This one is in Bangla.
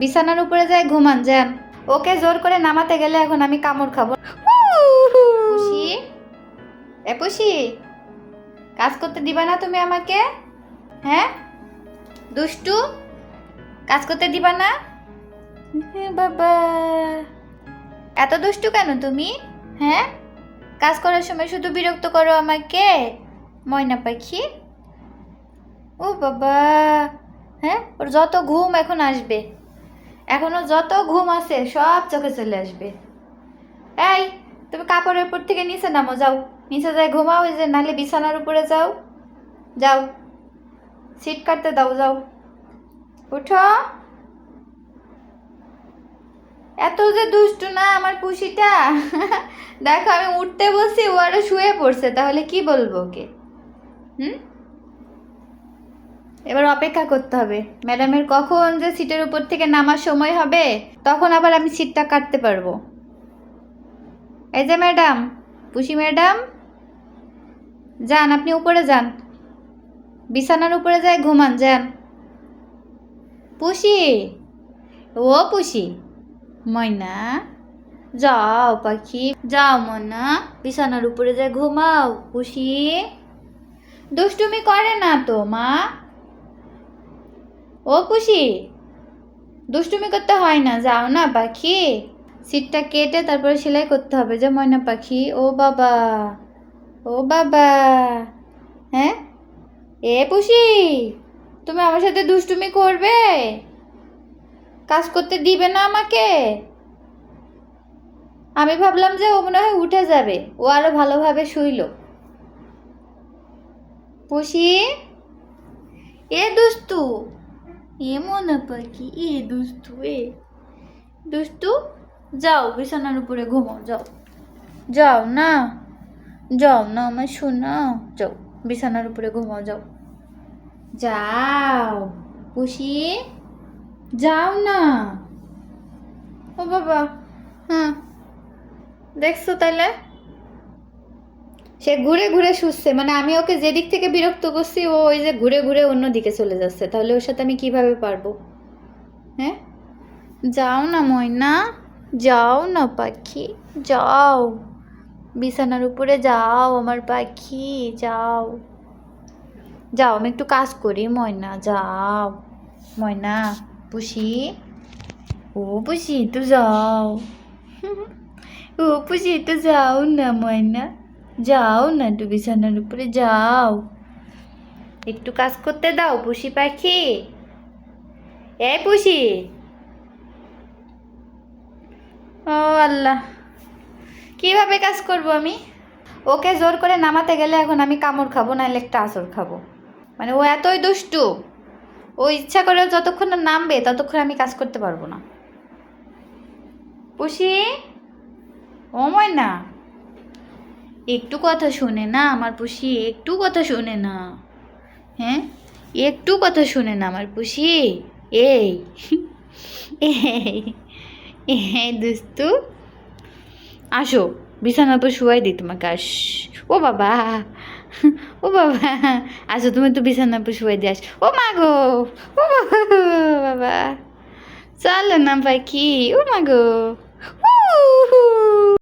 বিছানার উপরে যাই ঘুমান যান। ওকে জোর করে নামাতে গেলে এখন আমি কামড় খাবো। পুষি, এ পুষি, কাজ করতে দিবা না তুমি আমাকে? হ্যাঁ দুষ্টু, কাজ করতে দিবা না? বাবা, এত দুষ্টু কেন তুমি? হ্যাঁ, কাজ করার সময় শুধু বিরক্ত করো আমাকে, ময়না পাখি। ও বাবা, হ্যাঁ ওর যত ঘুম এখন আসবে, এখনো যত ঘুম আছে সব চোখে চলে আসবে। এই তুমি কাপড়ের উপর থেকে নিচে নামো, যাও নিচে যাই ঘুমাও। এই যে নালে বিছানার উপরে যাও, যাও সিট কাটতে দাও, যাও উঠো। এত যে দুষ্টু না আমার পুষিটা। দেখো আমি উঠতে বলছি, ও আরো শুয়ে পড়ছে, তাহলে কি বলবো ওকে? এবার অপেক্ষা করতে হবে ম্যাডামের কখন যে সিটের উপর থেকে নামার সময় হবে, তখন আবার আমি সিটটা কাটতে পারবো। এই যে ম্যাডাম, পুষি ম্যাডাম, যান আপনি উপরে যান, বিছানার উপরে যাই ঘুমান যান। পুষি, ও পুষি, ময়না যাও পাখি, যাও ময়না, বিছানার উপরে যাই ঘুমাও। পুষি দুষ্টুমি করে না তো মা। ও পুষি, দুষ্টুমি করতে হয় না, যাও না পাখি। সিটটা কেটে তারপরে সেলাই করতে হবে যে ময়না পাখি। ও বাবা, ও বাবা, হ্যাঁ এ পুষি, তুমি আমার সাথে দুষ্টুমি করবে? কাজ করতে দিবে না আমাকে? আমি ভাবলাম যে ও মনে হয় উঠে যাবে, ও আরো ভালোভাবে শুইল। পুষি, এ দুষ্টু, এ মনা পাখি, এ দুষ্টু, এ দুষ্টু, যাও বিছানার উপরে ঘুমাও, যাও, যাও না, যাও না আমার সোনা, যাও বিছানার উপরে ঘুমাও, যাও, যাও পুষি, যাও না। ও বাবা, হ্যাঁ দেখছো তাইলে, সে ঘুরে ঘুরে শুচ্ছে, মানে আমি ওকে যেদিক থেকে বিরক্ত করছি ও ওই যে ঘুরে ঘুরে অন্য দিকে চলে যাচ্ছে, তাহলে ওর সাথে আমি কিভাবে পারবো? হ্যাঁ যাও না ময়না, যাও না পাখি, যাও বিছানার উপরে যাও আমার পাখি, যাও, যাও আমি একটু কাজ করি ময়না, যাও ময়না। পুষি, ও পুষি তো যাও। ও পুষি তো যাও না ময়না, যাও না একটু বিছানার উপরে যাও, একটু কাজ করতে দাও পুষি পাখি। এই পুষি, ও আল্লাহ, কিভাবে কাজ করব আমি? ওকে জোর করে নামাতে গেলে এখন আমি কামড় খাবো, নাহলে একটা আঁচড় খাবো। মানে ও এতই দুষ্টু, ও ইচ্ছা করে যতক্ষণ না নামবে ততক্ষণ আমি কাজ করতে পারবো না। পুষি, ও ময়না, একটু কথা শুনে না আমার পুষি, একটু কথা শুনে না। হ্যাঁ একটু কথা শুনে না আমার পুষি। এই এই দুস্তু, আসো বিছানার উপর শুয়াই দিই তোমাকে। ও বাবা, ও বাবা, আসো তুমি তো বিছানার উপর শুয়াই দিয়ে আস। ও মা গো, ও বাবা, চলো না পাখি, ও মা গো।